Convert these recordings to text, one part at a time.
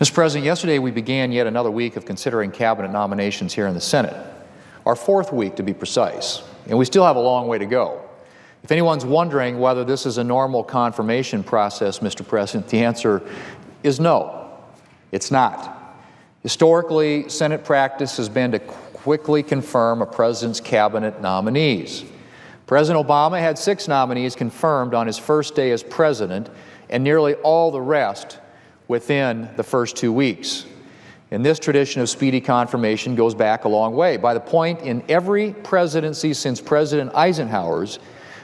Mr. President, yesterday we began yet another week of considering cabinet nominations here in the Senate, our fourth week to be precise, and we still have a long way to go. If anyone's wondering whether this is a normal confirmation process, Mr. President, the answer is no, it's not. Historically, Senate practice has been to quickly confirm a president's cabinet nominees. President Obama had 6 nominees confirmed on his first day as president, and nearly all the rest within the first 2 weeks. And this tradition of speedy confirmation goes back a long way. By the point in every presidency since President Eisenhower's,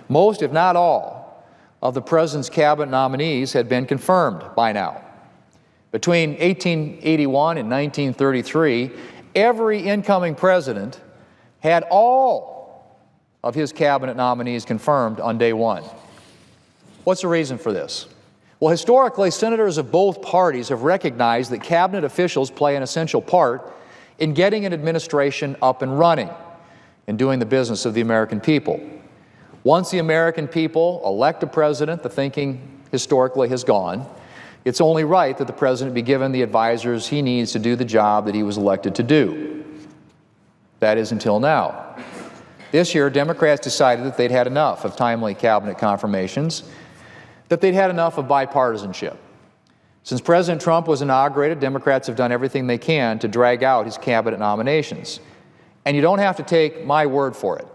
most, if not all, of the president's cabinet nominees had been confirmed by now. Between 1881 and 1933, every incoming president had all of his cabinet nominees confirmed on day one. What's the reason for this? Well, historically, senators of both parties have recognized that cabinet officials play an essential part in getting an administration up and running and doing the business of the American people. Once the American people elect a president, the thinking historically has gone. It's only right that the president be given the advisors he needs to do the job that he was elected to do. That is until now. This year, Democrats decided that they'd had enough of timely cabinet confirmations, that they'd had enough of bipartisanship. Since President Trump was inaugurated, Democrats have done everything they can to drag out his cabinet nominations. And you don't have to take my word for it.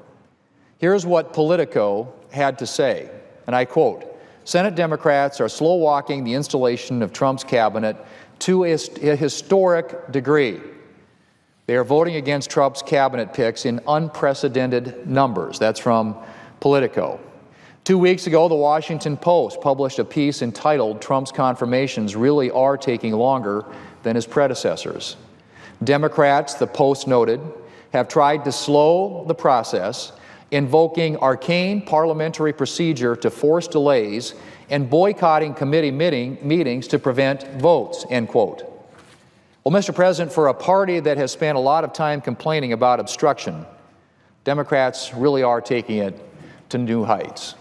Here's what Politico had to say, and I quote, "Senate Democrats are slow-walking the installation of Trump's cabinet to a historic degree. They are voting against Trump's cabinet picks in unprecedented numbers." That's from Politico. 2 weeks ago, the Washington Post published a piece entitled "Trump's Confirmations Really Are Taking Longer Than His Predecessors." Democrats, the Post noted, have tried to slow the process, invoking arcane parliamentary procedure to force delays and boycotting committee meetings to prevent votes, end quote. Well, Mr. President, for a party that has spent a lot of time complaining about obstruction, Democrats really are taking it to new heights.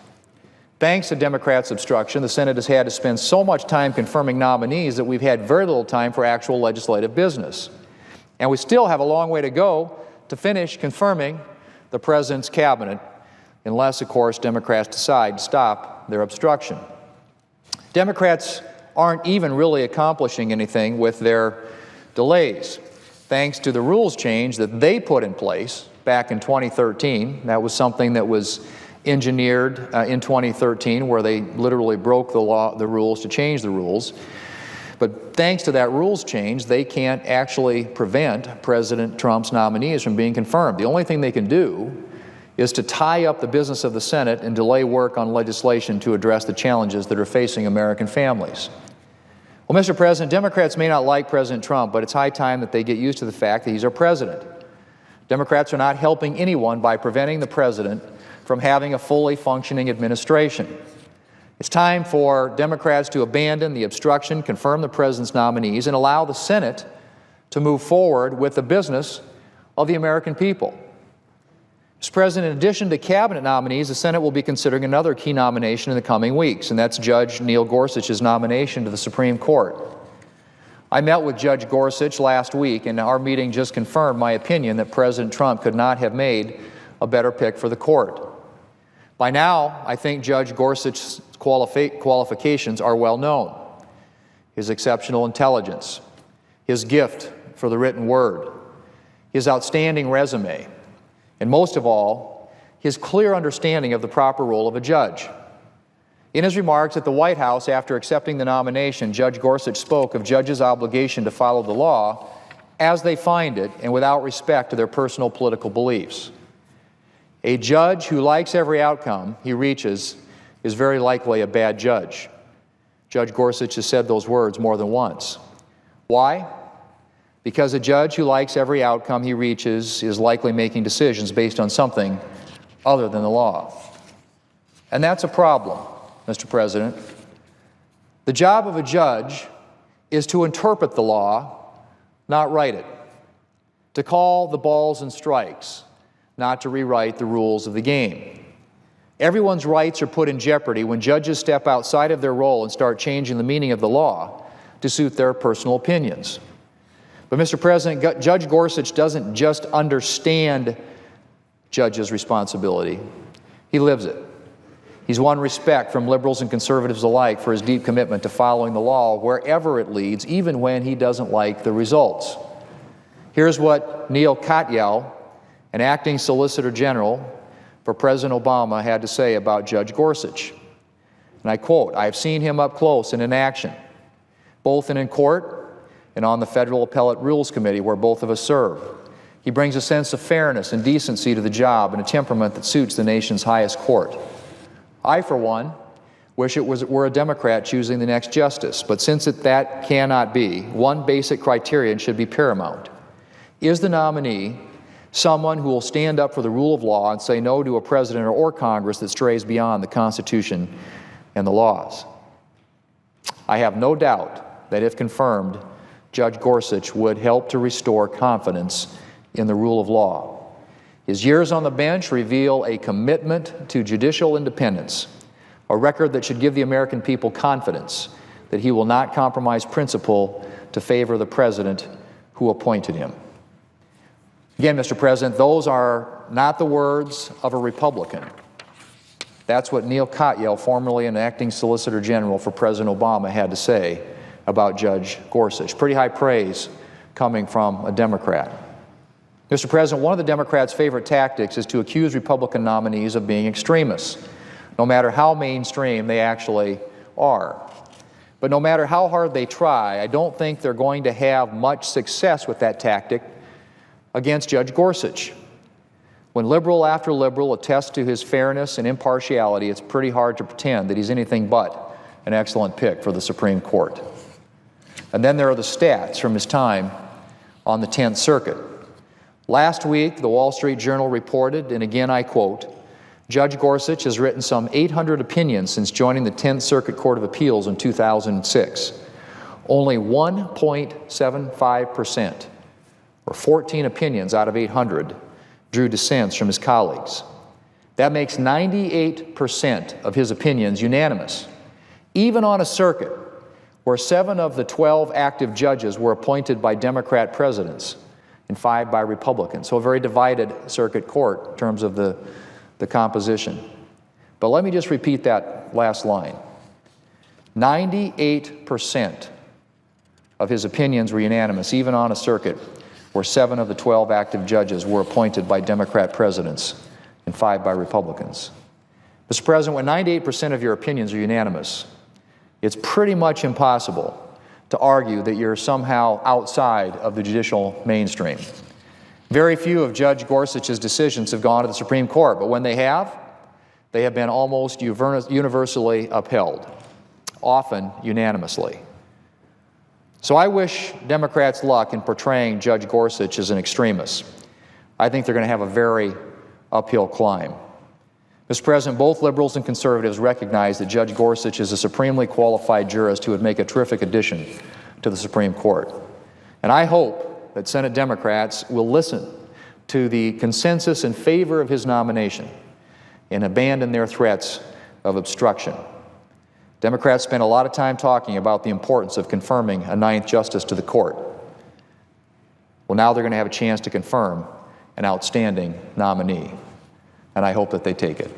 Thanks to Democrats' obstruction, the Senate has had to spend so much time confirming nominees that we've had very little time for actual legislative business. And we still have a long way to go to finish confirming the president's cabinet, unless, of course, Democrats decide to stop their obstruction. Democrats aren't even really accomplishing anything with their delays. Thanks to the rules change that they put in place back in 2013, that was something that was engineered in 2013, where they literally broke the rules to change the rules. But thanks to that rules change, they can't actually prevent President Trump's nominees from being confirmed. The only thing they can do is to tie up the business of the Senate and delay work on legislation to address the challenges that are facing American families. Well, Mr. President, Democrats may not like President Trump, but it's high time that they get used to the fact that he's our president. Democrats are not helping anyone by preventing the president from having a fully functioning administration. It's time for Democrats to abandon the obstruction, confirm the president's nominees, and allow the Senate to move forward with the business of the American people. Mr. President, in addition to cabinet nominees, the Senate will be considering another key nomination in the coming weeks, and that's Judge Neil Gorsuch's nomination to the Supreme Court. I met with Judge Gorsuch last week, and our meeting just confirmed my opinion that President Trump could not have made a better pick for the court. By now, I think Judge Gorsuch's qualifications are well known. His exceptional intelligence, his gift for the written word, his outstanding resume, and most of all, his clear understanding of the proper role of a judge. In his remarks at the White House after accepting the nomination, Judge Gorsuch spoke of judges' obligation to follow the law as they find it and without respect to their personal political beliefs. A judge who likes every outcome he reaches is very likely a bad judge. Judge Gorsuch has said those words more than once. Why? Because a judge who likes every outcome he reaches is likely making decisions based on something other than the law. And that's a problem, Mr. President. The job of a judge is to interpret the law, not write it, to call the balls and strikes, not to rewrite the rules of the game. Everyone's rights are put in jeopardy when judges step outside of their role and start changing the meaning of the law, to suit their personal opinions. But, Mr. President, Judge Gorsuch doesn't just understand judges' responsibility. He lives it. He's won respect from liberals and conservatives alike for his deep commitment to following the law wherever it leads, even when he doesn't like the results. Here's what Neil Gorsuch, an acting Solicitor General for President Obama, had to say about Judge Gorsuch. And I quote, "I've seen him up close and in action, both in court and on the Federal Appellate Rules Committee, where both of us serve. He brings a sense of fairness and decency to the job and a temperament that suits the nation's highest court. I, for one, wish it were a Democrat choosing the next justice, but since that cannot be, one basic criterion should be paramount. Is the nominee someone who will stand up for the rule of law and say no to a president or Congress that strays beyond the Constitution and the laws?" I have no doubt that if confirmed, Judge Gorsuch would help to restore confidence in the rule of law. His years on the bench reveal a commitment to judicial independence, a record that should give the American people confidence that he will not compromise principle to favor the president who appointed him. Again, Mr. President, those are not the words of a Republican. That's what Neil Gorsuch, formerly an acting Solicitor General for President Obama, had to say about Judge Gorsuch. Pretty high praise coming from a Democrat. Mr. President, one of the Democrats' favorite tactics is to accuse Republican nominees of being extremists, no matter how mainstream they actually are. But no matter how hard they try, I don't think they're going to have much success with that tactic against Judge Gorsuch. When liberal after liberal attests to his fairness and impartiality, it's pretty hard to pretend that he's anything but an excellent pick for the Supreme Court. And then there are the stats from his time on the 10th Circuit. Last week, the Wall Street Journal reported, and again I quote, "Judge Gorsuch has written some 800 opinions since joining the 10th Circuit Court of Appeals in 2006. Only 1.75%, or 14 opinions out of 800, drew dissents from his colleagues. That makes 98% of his opinions unanimous, even on a circuit where 7 of the 12 active judges were appointed by Democrat presidents and 5 by Republicans. So a very divided circuit court in terms of the composition. But let me just repeat that last line. 98% of his opinions were unanimous, even on a circuit where 7 of the 12 active judges were appointed by Democrat presidents and 5 by Republicans. Mr. President, when 98% of your opinions are unanimous, it's pretty much impossible to argue that you're somehow outside of the judicial mainstream. Very few of Judge Gorsuch's decisions have gone to the Supreme Court, but when they have been almost universally upheld, often unanimously. So I wish Democrats luck in portraying Judge Gorsuch as an extremist. I think they're going to have a very uphill climb. Mr. President, both liberals and conservatives recognize that Judge Gorsuch is a supremely qualified jurist who would make a terrific addition to the Supreme Court. And I hope that Senate Democrats will listen to the consensus in favor of his nomination and abandon their threats of obstruction. Democrats spent a lot of time talking about the importance of confirming a 9th justice to the court. Well, now they're going to have a chance to confirm an outstanding nominee, and I hope that they take it.